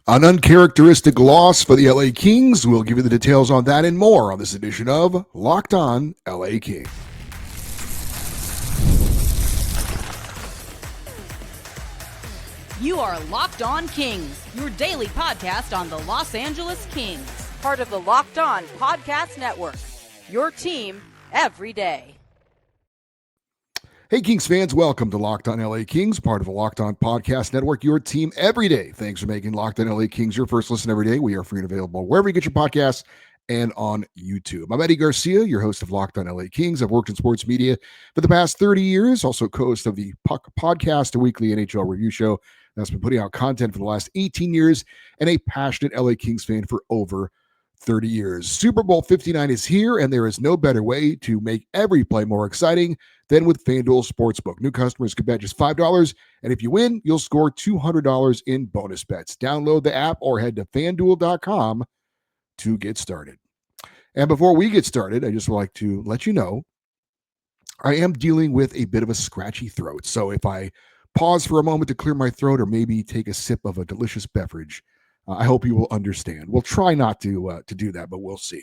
An uncharacteristic loss for the LA Kings. We'll give you the details on that and more on this edition of Locked On LA Kings. You are Locked On Kings, your daily podcast on the Los Angeles Kings, part of the Locked On Podcast Network, your team every day. Hey, Kings fans, welcome to Locked On LA Kings, part of the Locked On Podcast Network, your team every day. Thanks for making Locked On LA Kings your first listen every day. We are free and available wherever you get your podcasts and on YouTube. I'm Eddie Garcia, your host of Locked On LA Kings. I've worked in sports media for the past 30 years, also co-host of the Puck Podcast, a weekly NHL review show that's been putting out content for the last 18 years, and a passionate LA Kings fan for over 30 years. Super Bowl 59 is here, and there is no better way to make every play more exciting than with FanDuel Sportsbook. New customers can bet just $5, and if you win, you'll score $200 in bonus bets. Download the app or head to FanDuel.com to get started. And before we get started, I just would like to let you know I am dealing with a bit of a scratchy throat. So if I pause for a moment to clear my throat or maybe take a sip of a delicious beverage, I hope you will understand. We'll try not to do that, but we'll see.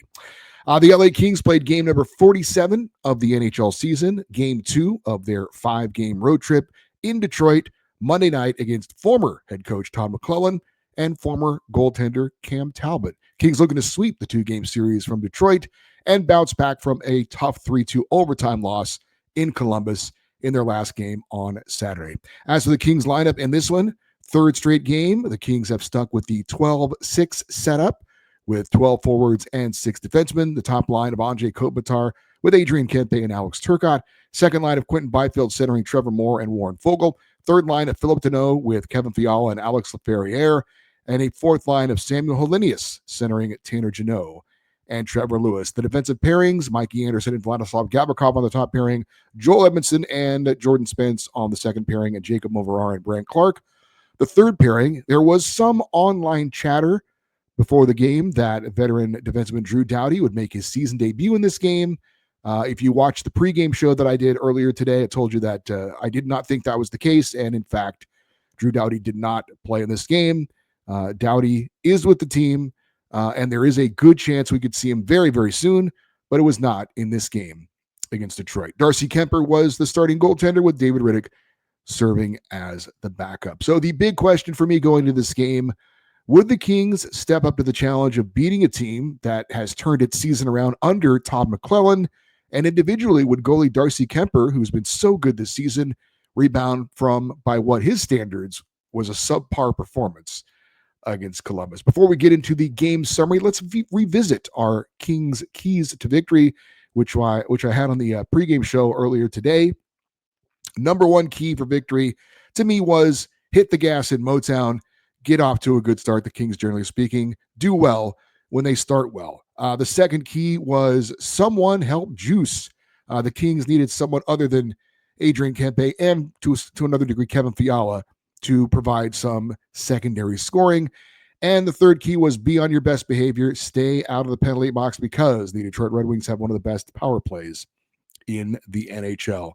The LA Kings played game number 47 of the NHL season, game 2 of their 5-game road trip in Detroit Monday night against former head coach Todd McLellan and former goaltender Cam Talbot. Kings looking to sweep the 2-game series from Detroit and bounce back from a tough 3-2 overtime loss in Columbus in their last game on Saturday. As for the Kings lineup in this one, third straight game, the Kings have stuck with the 12-6 setup with 12 forwards and 6 defensemen. The top line of Anze Kopitar with Adrian Kempe and Alex Turcotte. Second line of Quentin Byfield centering Trevor Moore and Warren Foegele. Third line of Philip Deneau with Kevin Fiala and Alex Laferriere. And a fourth line of Samuel Helenius centering Tanner Jeannot and Trevor Lewis. The defensive pairings, Mikey Anderson and Vladislav Gavrikov on the top pairing, Joel Edmondson and Jordan Spence on the second pairing, and Jacob Moverar and Brandt Clark. The third pairing, there was some online chatter before the game that veteran defenseman Drew Doughty would make his season debut in this game. If you watched the pregame show that I did earlier today, I told you that I did not think that was the case. And in fact, Drew Doughty did not play in this game. Doughty is with the team, and there is a good chance we could see him very, very soon, but it was not in this game against Detroit. Darcy Kemper was the starting goaltender with David Riddick serving as the backup. So the big question for me going into this game, would the Kings step up to the challenge of beating a team that has turned its season around under Todd McLellan? And individually, would goalie Darcy Kemper, who's been so good this season, rebound from, by what his standards, was a subpar performance against Columbus? Before we get into the game summary, let's revisit our Kings keys to victory, which I had on the pregame show earlier today. Number one key for victory to me was hit the gas in Motown, get off to a good start. The Kings, generally speaking, do well when they start well. The second key was someone help juice. The Kings needed someone other than Adrian Kempe and to another degree Kevin Fiala to provide some secondary scoring. And the third key was be on your best behavior, stay out of the penalty box, because the Detroit Red Wings have one of the best power plays in the NHL.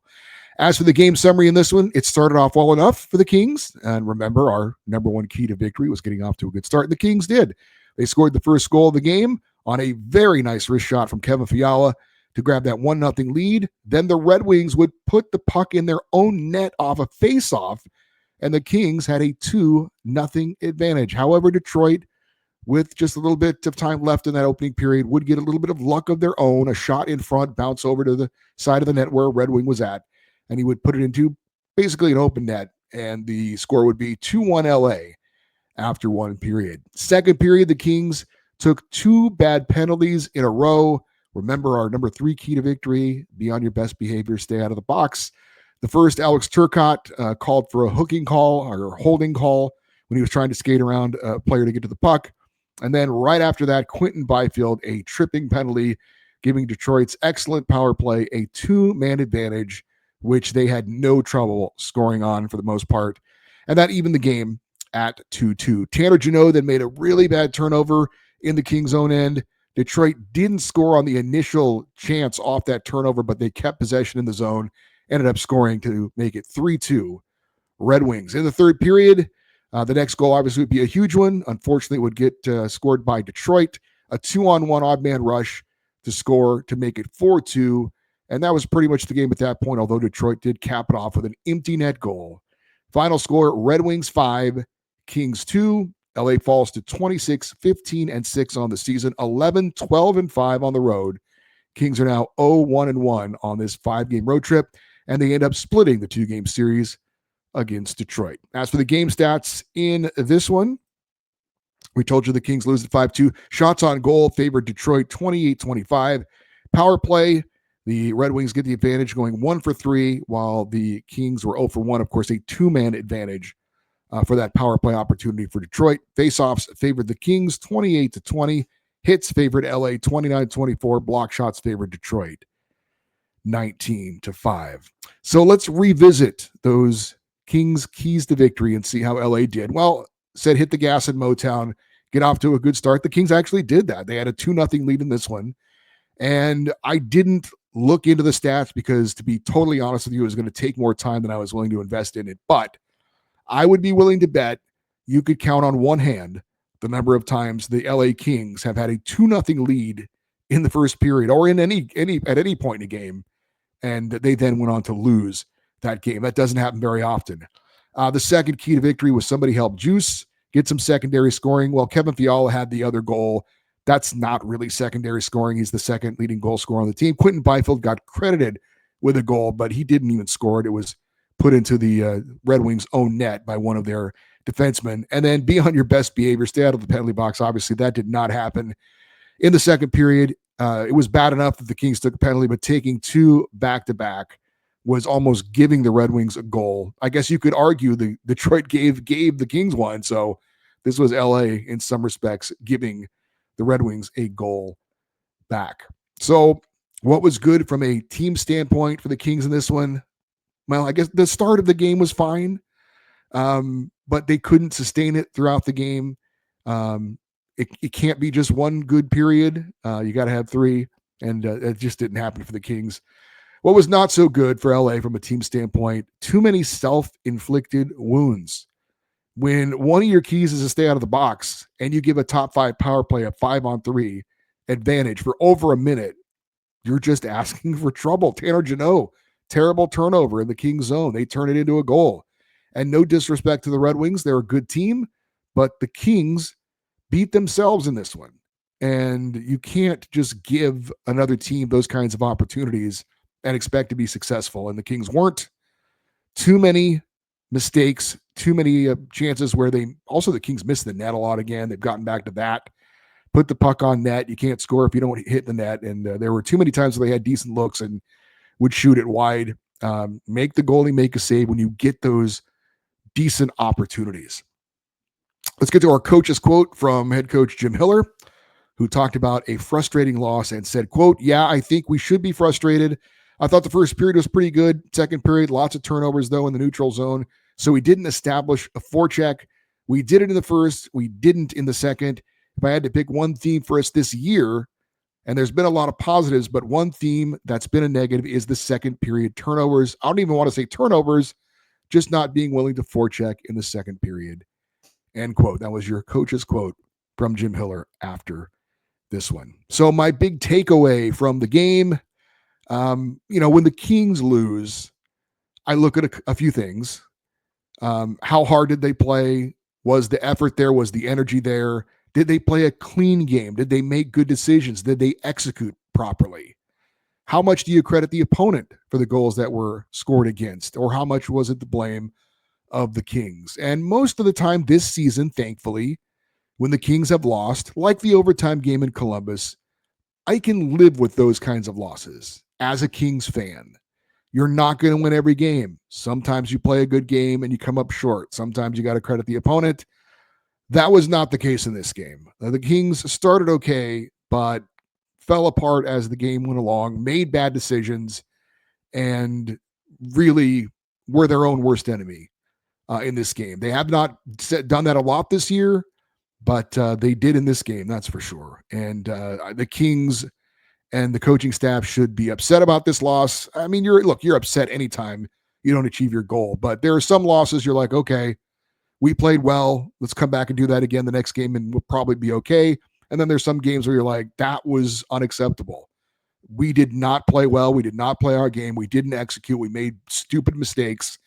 As for the game summary in this one, it started off well enough for the Kings. And remember, our number one key to victory was getting off to a good start. And the Kings did. They scored the first goal of the game on a very nice wrist shot from Kevin Fiala to grab that 1-0 lead. Then the Red Wings would put the puck in their own net off a face-off, and the Kings had a 2-0 advantage. However, Detroit, with just a little bit of time left in that opening period, would get a little bit of luck of their own. A shot in front, bounce over to the side of the net where Red Wing was at, and he would put it into basically an open net, and the score would be 2-1 LA after one period. Second period, the Kings took 2 bad penalties in a row. Remember our number 3 key to victory, be on your best behavior, stay out of the box. The first, Alex Turcotte called for a hooking call or holding call when he was trying to skate around a player to get to the puck. And then right after that, Quentin Byfield, a tripping penalty, giving Detroit's excellent power play a 2-man advantage, which they had no trouble scoring on for the most part. And that evened the game at 2-2. Tanner Jeannot then made a really bad turnover in the Kings' own end. Detroit didn't score on the initial chance off that turnover, but they kept possession in the zone, ended up scoring to make it 3-2 Red Wings. In the third period, The next goal obviously would be a huge one. Unfortunately, it would get scored by Detroit. A 2-on-1 odd man rush to score to make it 4-2. And that was pretty much the game at that point, although Detroit did cap it off with an empty net goal. Final score, Red Wings 5, Kings 2. LA falls to 26-15-6 on the season, 11-12-5 on the road. Kings are now 0-1-1 on this 5-game road trip, and they end up splitting the 2-game series against Detroit. As for the game stats in this one, we told you the Kings lose at 5-2. Shots on goal favored Detroit 28-25. Power play, the Red Wings get the advantage going 1 for 3, while the Kings were 0 for 1. Of course, a 2-man advantage for that power play opportunity for Detroit. Faceoffs favored the Kings 28-20. Hits favored LA 29-24. Block shots favored Detroit 19-5. So let's revisit those Kings keys to victory and see how LA did. Well, said hit the gas in Motown, get off to a good start. The Kings actually did that. They had a 2-0 lead in this one. And I didn't look into the stats because, to be totally honest with you, it was going to take more time than I was willing to invest in it. But I would be willing to bet you could count on one hand the number of times the LA Kings have had a 2-0 lead in the first period or in any at any point in a game, and they then went on to lose that game. That doesn't happen very often. The second key to victory was somebody helped Juice get some secondary scoring. Well, Kevin Fiala had the other goal. That's not really secondary scoring. He's the second leading goal scorer on the team. Quentin Byfield got credited with a goal, but he didn't even score it. It was put into the Red Wings' own net by one of their defensemen. And then be on your best behavior. Stay out of the penalty box. Obviously, that did not happen in the second period. It was bad enough that the Kings took a penalty, but taking 2 back-to-back was almost giving the Red Wings a goal. I guess you could argue the Detroit gave the Kings one. So this was LA in some respects giving the Red Wings a goal back. So what was good from a team standpoint for the Kings in this one? Well, I guess the start of the game was fine, but they couldn't sustain it throughout the game. It can't be just one good period. You got to have 3, and it just didn't happen for the Kings. What was not so good for LA from a team standpoint, too many self-inflicted wounds. When one of your keys is to stay out of the box and you give a top 5 power play a 5-on-3 advantage for over a minute, you're just asking for trouble. Tanner Jeannot, terrible turnover in the Kings zone. They turn it into a goal. And no disrespect to the Red Wings. They're a good team, but the Kings beat themselves in this one. And you can't just give another team those kinds of opportunities and expect to be successful. And the Kings weren't. Too many mistakes, too many chances where the Kings missed the net a lot again. They've gotten back to that. Put the puck on net. You can't score if you don't hit the net. And there were too many times where they had decent looks and would shoot it wide. Make the goalie make a save when you get those decent opportunities. Let's get to our coach's quote from head coach Jim Hiller, who talked about a frustrating loss and said, quote, "Yeah, I think we should be frustrated. I thought the first period was pretty good. Second period, lots of turnovers, though, in the neutral zone. So we didn't establish a forecheck. We did it in the first. We didn't in the second. If I had to pick one theme for us this year, and there's been a lot of positives, but one theme that's been a negative is the second period turnovers. I don't even want to say turnovers, just not being willing to forecheck in the second period." End quote. That was your coach's quote from Jim Hiller after this one. So my big takeaway from the game, when the Kings lose, I look at a few things. How hard did they play? Was the effort there? Was the energy there? Did they play a clean game? Did they make good decisions? Did they execute properly? How much do you credit the opponent for the goals that were scored against? Or how much was it the blame of the Kings? And most of the time this season, thankfully, when the Kings have lost, like the overtime game in Columbus, I can live with those kinds of losses as a Kings fan. You're not going to win every game. Sometimes you play a good game and you come up short. Sometimes you got to credit the opponent. That was not the case in this game. The Kings started okay, but fell apart as the game went along, made bad decisions, and really were their own worst enemy in this game. They have not done that a lot this year, but they did in this game, that's for sure. And the Kings and the coaching staff should be upset about this loss. I mean, you're upset anytime you don't achieve your goal, but there are some losses you're like, okay, we played well. Let's come back and do that again the next game and we'll probably be okay. And then there's some games where you're like, that was unacceptable. We did not play well. We did not play our game. We didn't execute. We made stupid mistakes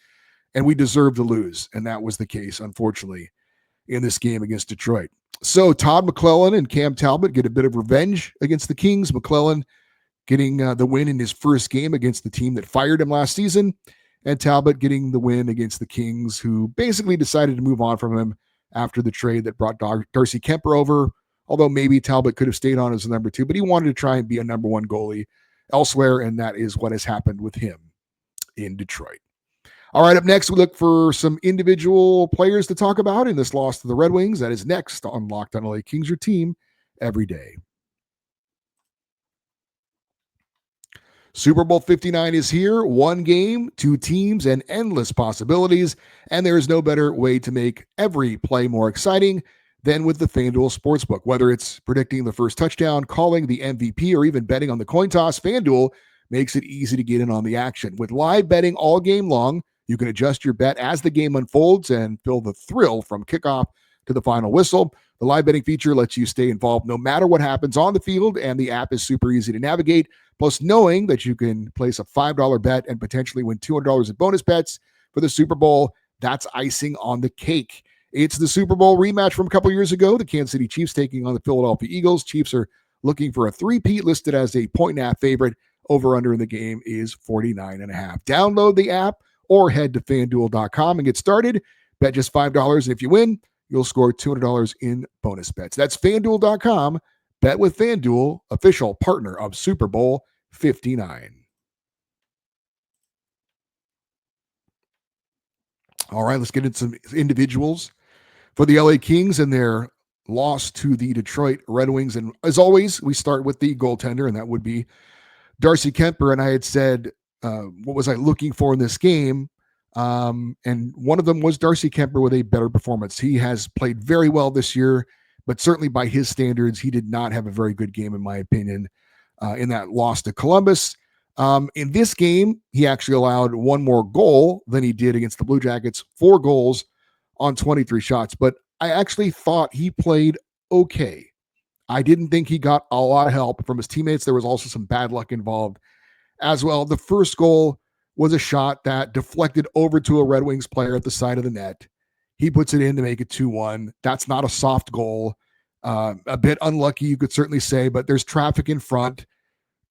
and we deserved to lose. And that was the case, unfortunately, in this game against Detroit. So Todd McClellan and Cam Talbot get a bit of revenge against the Kings. McClellan getting the win in his first game against the team that fired him last season, and Talbot getting the win against the Kings, who basically decided to move on from him after the trade that brought Darcy Kemper over, although maybe Talbot could have stayed on as a number 2, but he wanted to try and be a number 1 goalie elsewhere, and that is what has happened with him in Detroit. All right, up next, we look for some individual players to talk about in this loss to the Red Wings. That is next on Locked On LA Kings, your team every day. Super Bowl 59 is here. 1 game, 2 teams, and endless possibilities. And there is no better way to make every play more exciting than with the FanDuel Sportsbook. Whether it's predicting the first touchdown, calling the MVP, or even betting on the coin toss, FanDuel makes it easy to get in on the action. With live betting all game long, you can adjust your bet as the game unfolds and feel the thrill from kickoff to the final whistle. The live betting feature lets you stay involved no matter what happens on the field, and the app is super easy to navigate. Plus, knowing that you can place a $5 bet and potentially win $200 in bonus bets for the Super Bowl, that's icing on the cake. It's the Super Bowl rematch from a couple years ago. The Kansas City Chiefs taking on the Philadelphia Eagles. Chiefs are looking for a three-peat, listed as a 1.5 favorite. Over-under in the game is 49.5. Download the app or head to FanDuel.com and get started. Bet just $5, and if you win, you'll score $200 in bonus bets. That's FanDuel.com. Bet with FanDuel, official partner of Super Bowl 59. All right, let's get into some individuals for the LA Kings and their loss to the Detroit Red Wings. And as always, we start with the goaltender, and that would be Darcy Kemper. And I had said, what was I looking for in this game? And one of them was Darcy Kemper with a better performance. He has played very well this year, but certainly by his standards, he did not have a very good game, in my opinion, in that loss to Columbus. In this game, he actually allowed 1 more goal than he did against the Blue Jackets, 4 goals on 23 shots. But I actually thought he played okay. I didn't think he got a lot of help from his teammates. There was also some bad luck involved as well. The first goal was a shot that deflected over to a Red Wings player at the side of the net. He puts it in to make it 2-1. That's not a soft goal. A bit unlucky, you could certainly say, but there's traffic in front.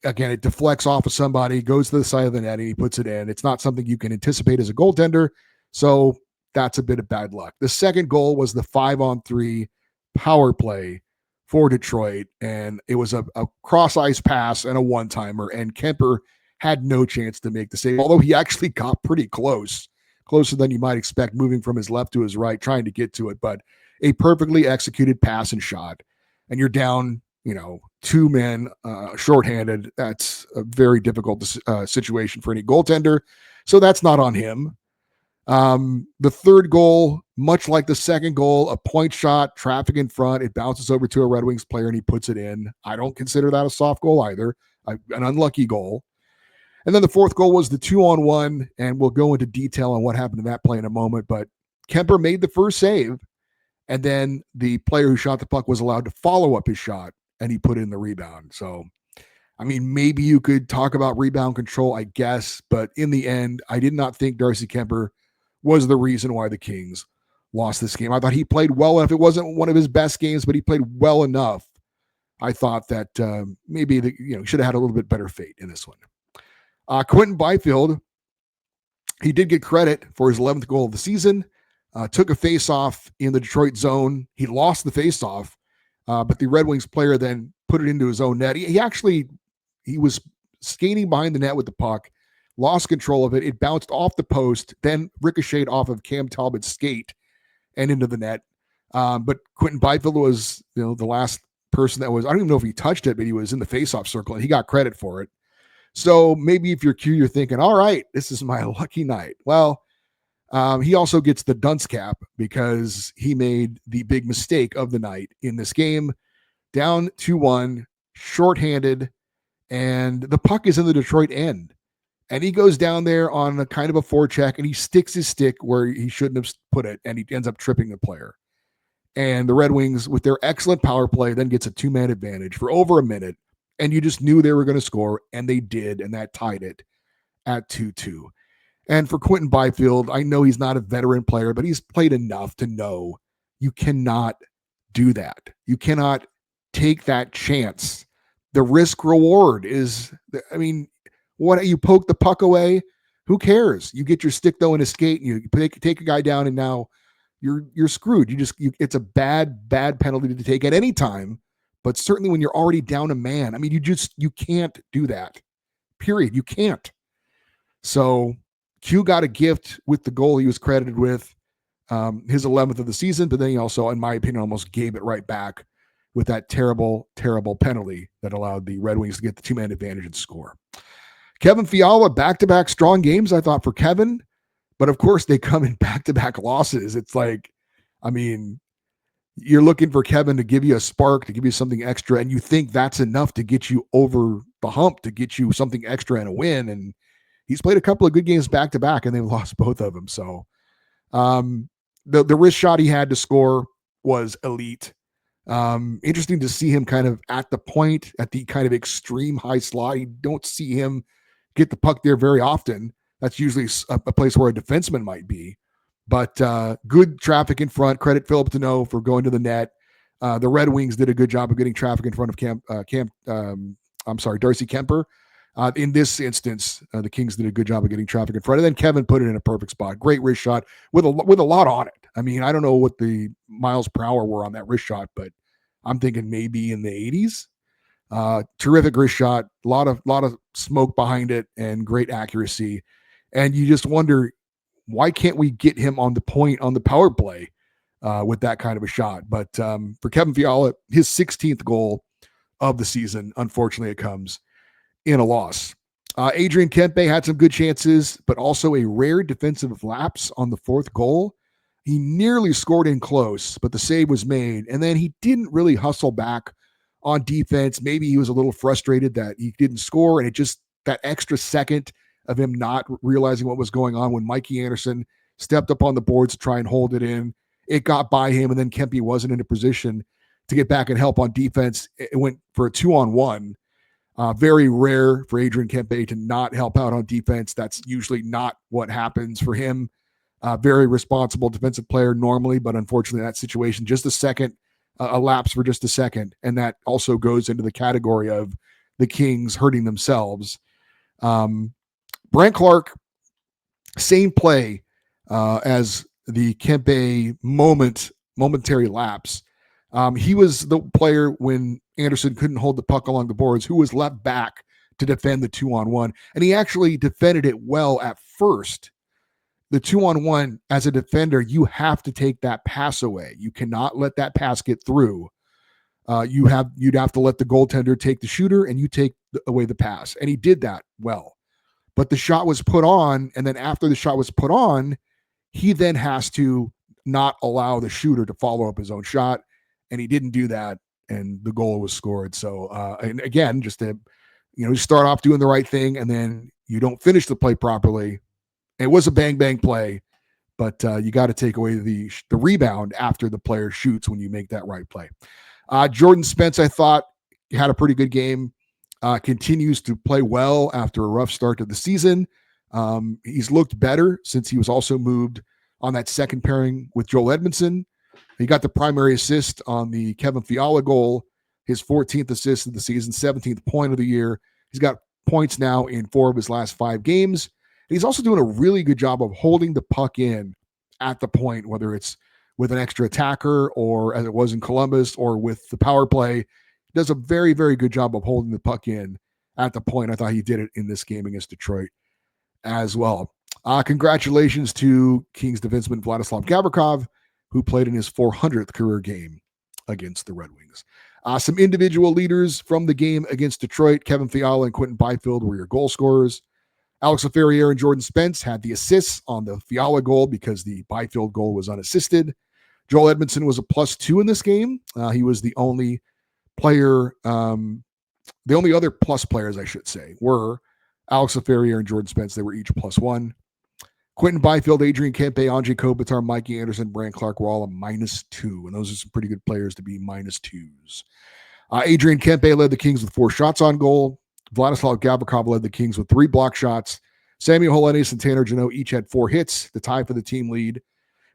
Again, it deflects off of somebody, goes to the side of the net, and he puts it in. It's not something you can anticipate as a goaltender, so that's a bit of bad luck. The second goal was the 5-on-3 power play for Detroit, and it was a cross-ice pass and a one-timer, and Kemper had no chance to make the save, although he actually got pretty close, closer than you might expect, moving from his left to his right, trying to get to it, but a perfectly executed pass and shot, and you're down, 2 men shorthanded. That's a very difficult situation for any goaltender, so that's not on him. The third goal, much like the second goal, a point shot, traffic in front, it bounces over to a Red Wings player and he puts it in. I don't consider that a soft goal either, an unlucky goal. And then the fourth goal was the 2-on-1, and we'll go into detail on what happened in that play in a moment, but Kemper made the first save, and then the player who shot the puck was allowed to follow up his shot, and he put in the rebound. So, I mean, maybe you could talk about rebound control, I guess, but in the end, I did not think Darcy Kemper was the reason why the Kings lost this game. I thought he played well enough. It wasn't one of his best games, but he played well enough. I thought that maybe should have had a little bit better fate in this one. Quentin Byfield, he did get credit for his 11th goal of the season. Took a face-off in the Detroit zone. He lost the face-off, but the Red Wings player then put it into his own net. He was skating behind the net with the puck, lost control of it. It bounced off the post, then ricocheted off of Cam Talbot's skate and into the net. But Quentin Byfield was, the last person that was, I don't even know if he touched it, but he was in the face-off circle and he got credit for it. So maybe if you're Q, you're thinking, all right, this is my lucky night. Well, he also gets the dunce cap because he made the big mistake of the night in this game. Down 2-1, shorthanded, and the puck is in the Detroit end. And he goes down there on a kind of a forecheck and he sticks his stick where he shouldn't have put it, and he ends up tripping the player. And the Red Wings, with their excellent power play, then gets a 2-man advantage for over a minute. And you just knew they were going to score, and they did, and that tied it at 2-2. And for Quentin Byfield, I know he's not a veteran player, but he's played enough to know you cannot do that. You cannot take that chance. The risk reward is, I mean, what, you poke the puck away, who cares? You get your stick though in a skate, and you take a guy down, and now you're screwed. It's a bad penalty to take at any time, but certainly when you're already down a man. I mean, you can't do that. Period. You can't. So Q got a gift with the goal he was credited with, his 11th of the season, but then he also, in my opinion, almost gave it right back with that terrible penalty that allowed the Red Wings to get the 2-man advantage and score. Kevin Fiala, back-to-back strong games, I thought, for Kevin. But of course, they come in back-to-back losses. It's like, I mean, you're looking for Kevin to give you a spark, to give you something extra, and you think that's enough to get you over the hump, to get you something extra and a win. And he's played a couple of good games back-to-back, and they've lost both of them. So the wrist shot he had to score was elite. Interesting to see him kind of at the point, at the kind of extreme high slot. You don't see him get the puck there very often. That's usually a place where a defenseman might be. But good traffic in front. Credit Philip Deneau for going to the net. The Red Wings did a good job of getting traffic in front of Darcy Kemper. In this instance, the Kings did a good job of getting traffic in front. And then Kevin put it in a perfect spot. Great wrist shot with a lot on it. I mean, I don't know what the miles per hour were on that wrist shot, but I'm thinking maybe in the 80s. Terrific wrist shot. A lot of smoke behind it and great accuracy. And you just wonder, why can't we get him on the point on the power play with that kind of a shot? But for Kevin Fiala, his 16th goal of the season, unfortunately, it comes in a loss. Adrian Kempe had some good chances, but also a rare defensive lapse on the fourth goal. He nearly scored in close, but the save was made. And then he didn't really hustle back on defense. Maybe he was a little frustrated that he didn't score, and it just, that extra second of him not realizing what was going on when Mikey Anderson stepped up on the boards to try and hold it in. It got by him, and then Kempe wasn't in a position to get back and help on defense. It went for a 2-on-1. Very rare for Adrian Kempe to not help out on defense. That's usually not what happens for him. Very responsible defensive player normally, but unfortunately that situation, just a second, a lapse for just a second. And that also goes into the category of the Kings hurting themselves. Brant Clark, same play as the Kempe momentary lapse. He was the player when Anderson couldn't hold the puck along the boards, who was left back to defend the 2-on-1. And he actually defended it well at first. The 2-on-1, as a defender, you have to take that pass away. You cannot let that pass get through. You'd have to let the goaltender take the shooter, and you take away the pass. And he did that well. But the shot was put on, and then after the shot was put on, he then has to not allow the shooter to follow up his own shot, and he didn't do that, and the goal was scored. So, and again, just to, you start off doing the right thing, and then you don't finish the play properly. It was a bang play, but you got to take away the rebound after the player shoots when you make that right play. Jordan Spence, I thought, had a pretty good game. Continues to play well after a rough start to the season. He's looked better since he was also moved on that second pairing with Joel Edmondson. He got the primary assist on the Kevin Fiala goal, his 14th assist of the season, 17th point of the year. He's got points now in 4 of his last 5 games. And he's also doing a really good job of holding the puck in at the point, whether it's with an extra attacker or as it was in Columbus or with the power play. Does a very, very good job of holding the puck in at the point. I thought he did it in this game against Detroit as well. Congratulations to Kings defenseman Vladislav Gavrikov, who played in his 400th career game against the Red Wings. Some individual leaders from the game against Detroit. Kevin Fiala and Quentin Byfield were your goal scorers. Alex Laferriere and Jordan Spence had the assists on the Fiala goal because the Byfield goal was unassisted. Joel Edmondson was a +2 in this game. He was the only player, the only other plus players, I should say, were Alex Ferrier and Jordan Spence, they were each +1. Quentin Byfield, Adrian Kempe, Andre Kopitar, Mikey Anderson, Brand Clark were all a -2. And those are some pretty good players to be -2s. Adrian Kempe led the Kings with 4 shots on goal. Vladislav Gavrikov led the Kings with 3 block shots. Samuel Helenis and Tanner Janot each had 4 hits, the tie for the team lead.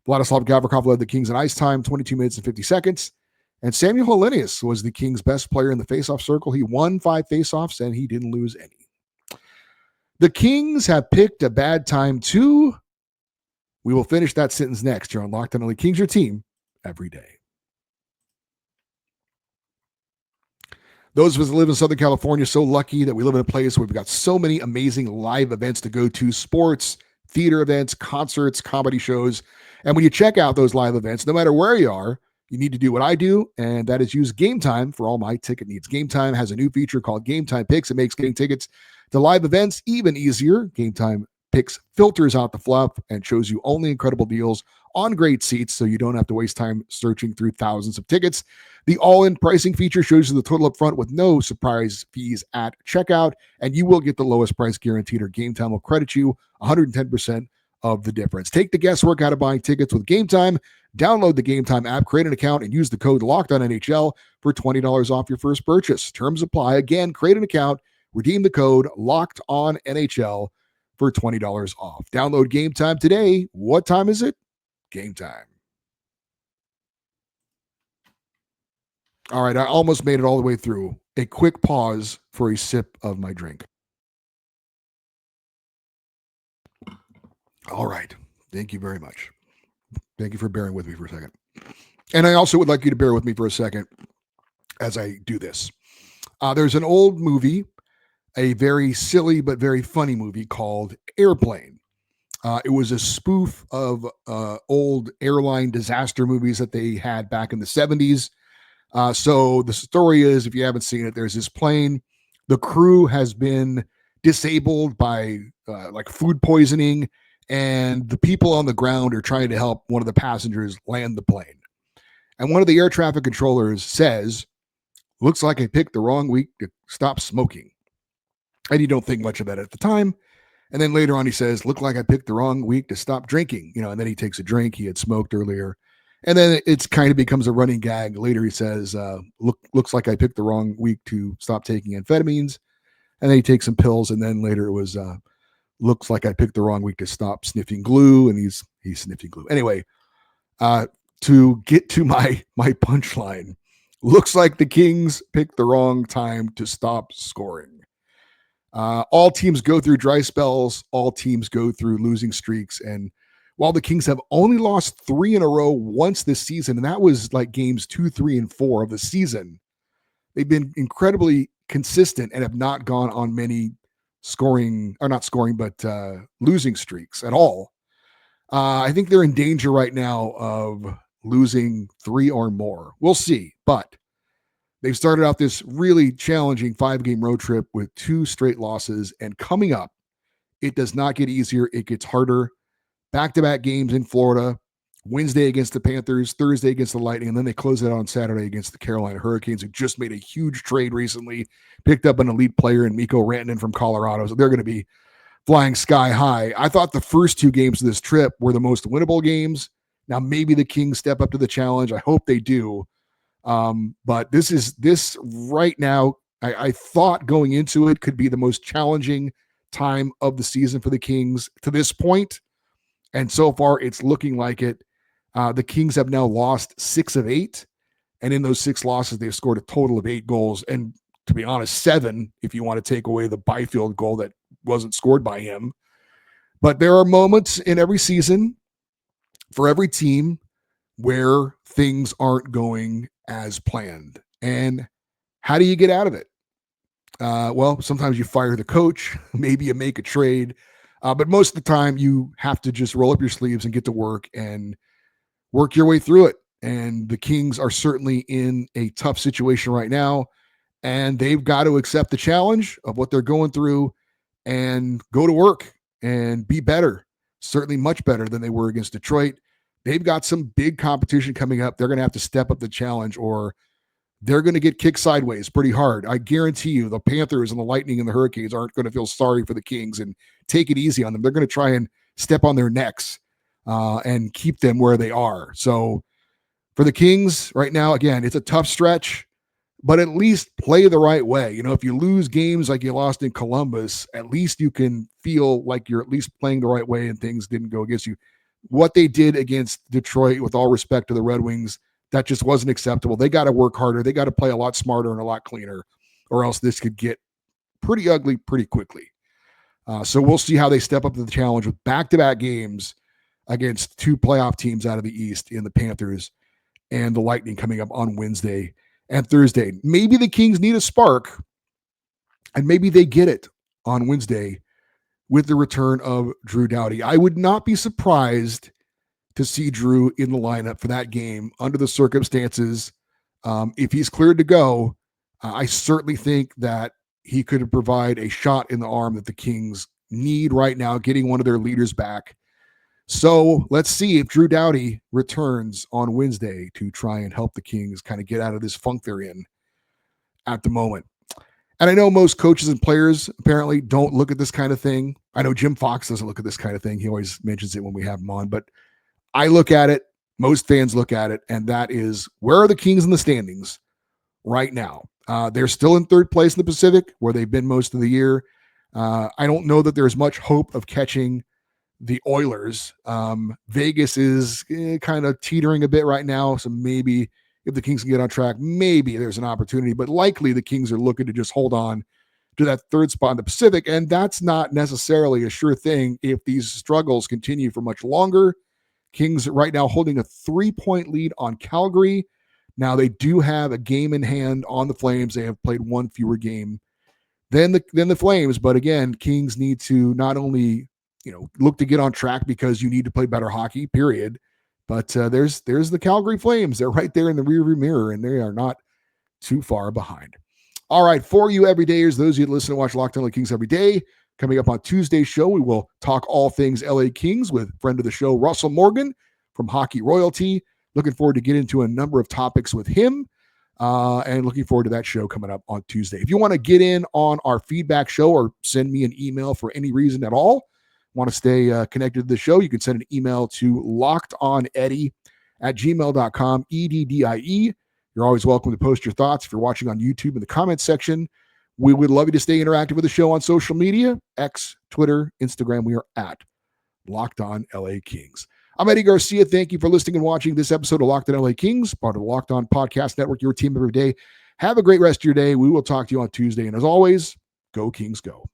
Vladislav Gavrikov led the Kings in ice time, 22 minutes and 50 seconds. And Samuel Helenis was the Kings' best player in the faceoff circle. He won 5 faceoffs, and he didn't lose any. The Kings have picked a bad time too. We will finish that sentence next here on Locked On LA Kings, your team every day. Those of us that live in Southern California are so lucky that we live in a place where we've got so many amazing live events to go to, sports, theater events, concerts, comedy shows. And when you check out those live events, no matter where you are, you need to do what I do, and that is use Gametime for all my ticket needs. Gametime has a new feature called Gametime Picks. It makes getting tickets to live events even easier. Gametime Picks filters out the fluff and shows you only incredible deals on great seats, so you don't have to waste time searching through thousands of tickets. The all-in pricing feature shows you the total up front with no surprise fees at checkout, and you will get the lowest price guaranteed, or Gametime will credit you 110% of the difference. Take the guesswork out of buying tickets with Gametime. Download the Gametime app, create an account, and use the code LOCKEDONNHL for $20 off your first purchase. Terms apply. Again, create an account, redeem the code LOCKEDONNHL for $20 off. Download Gametime today. What time is it? Gametime. All right, I almost made it all the way through. A quick pause for a sip of my drink. All right. Thank you very much. Thank you for bearing with me for a second. And I also would like you to bear with me for a second as I do this. There's an old movie, a very silly but very funny movie called Airplane. It was a spoof of old airline disaster movies that they had back in the 70s. So the story is, if you haven't seen it, there's this plane. The crew has been disabled by like food poisoning, and the people on the ground are trying to help one of the passengers land the plane. And one of the air traffic controllers says, "Looks like I picked the wrong week to stop smoking." And you don't think much of that at the time. And then later on, he says, "Look like I picked the wrong week to stop drinking." And then he takes a drink. He had smoked earlier. And then it's kind of becomes a running gag. Later, he says, looks like I picked the wrong week to stop taking amphetamines. And then he takes some pills. And then later it was, looks like I picked the wrong week to stop sniffing glue. And he's sniffing glue. Anyway, to get to my punchline, looks like the Kings picked the wrong time to stop scoring. All teams go through dry spells. All teams go through losing streaks. And while the Kings have only lost 3 in a row once this season, and that was like games 2, 3, and 4 of the season, they've been incredibly consistent and have not gone on many losing streaks at all. I think they're in danger right now of losing 3 or more. We'll see, but they've started out this really challenging 5-game road trip with 2 straight losses, and coming up, it does not get easier. It gets harder. Back-to-back games in Florida, Wednesday against the Panthers, Thursday against the Lightning, and then they close it out on Saturday against the Carolina Hurricanes, who just made a huge trade recently, picked up an elite player in Mikko Rantanen from Colorado, so they're going to be flying sky high. I thought the first 2 games of this trip were the most winnable games. Now, maybe the Kings step up to the challenge. I hope they do. But this right now, I thought going into it could be the most challenging time of the season for the Kings to this point. And so far, it's looking like it. The Kings have now lost 6 of 8. And in those 6 losses, they've scored a total of 8 goals. And to be honest, 7, if you want to take away the Byfield goal that wasn't scored by him. But there are moments in every season for every team where things aren't going as planned. And how do you get out of it? Well, sometimes you fire the coach. Maybe you make a trade. But most of the time, you have to just roll up your sleeves and get to work and work your way through it. And the Kings are certainly in a tough situation right now. And they've got to accept the challenge of what they're going through and go to work and be better. Certainly much better than they were against Detroit. They've got some big competition coming up. They're going to have to step up the challenge, or they're going to get kicked sideways pretty hard. I guarantee you the Panthers and the Lightning and the Hurricanes aren't going to feel sorry for the Kings and take it easy on them. They're going to try and step on their necks and keep them where they are. So for the Kings right now, again, it's a tough stretch, but at least play the right way. If you lose games like you lost in Columbus, at least you can feel like you're at least playing the right way and things didn't go against you. What they did against Detroit, with all respect to the Red Wings, that just wasn't acceptable. They got to work harder. They got to play a lot smarter and a lot cleaner, or else this could get pretty ugly pretty quickly. So we'll see how they step up to the challenge with back-to-back games against two playoff teams out of the East in the Panthers and the Lightning coming up on Wednesday and Thursday. Maybe the Kings need a spark, and maybe they get it on Wednesday with the return of Drew Doughty. I would not be surprised to see Drew in the lineup for that game under the circumstances. If he's cleared to go, I certainly think that he could provide a shot in the arm that the Kings need right now, getting one of their leaders back. So let's see if Drew Doughty returns on Wednesday to try and help the Kings kind of get out of this funk they're in at the moment. And I know most coaches and players apparently don't look at this kind of thing. I know Jim Fox doesn't look at this kind of thing. He always mentions it when we have him on, but I look at it, most fans look at it, and that is, where are the Kings in the standings right now? They're still in third place in the Pacific, where they've been most of the year. I don't know that there's much hope of catching the Oilers. Vegas is kind of teetering a bit right now, so maybe if the Kings can get on track, maybe there's an opportunity, but likely the Kings are looking to just hold on to that third spot in the Pacific, and that's not necessarily a sure thing if these struggles continue for much longer. Kings right now holding a 3-point lead on Calgary. Now they do have a game in hand on the Flames. They have played one fewer game than the Flames, but again, Kings need to not only look to get on track because you need to play better hockey, period. But there's the Calgary Flames. They're right there in the rearview mirror, and they are not too far behind. All right, for you everydayers, those of you that listen and watch Locked On LA Kings every day, coming up on Tuesday's show, we will talk all things LA Kings with friend of the show, Russell Morgan from Hockey Royalty. Looking forward to get into a number of topics with him, and looking forward to that show coming up on Tuesday. If you want to get in on our feedback show or send me an email for any reason at all, want to stay connected to the show, you can send an email to lockedoneddie@gmail.com, EDDIE. You're always welcome to post your thoughts if you're watching on YouTube in the comments section. We would love you to stay interactive with the show on social media, X, Twitter, Instagram. We are at Locked On LA Kings. I'm Eddie Garcia. Thank you for listening and watching this episode of Locked On LA Kings, part of the Locked On Podcast Network, your team every day. Have a great rest of your day. We will talk to you on Tuesday. And as always, go Kings, go.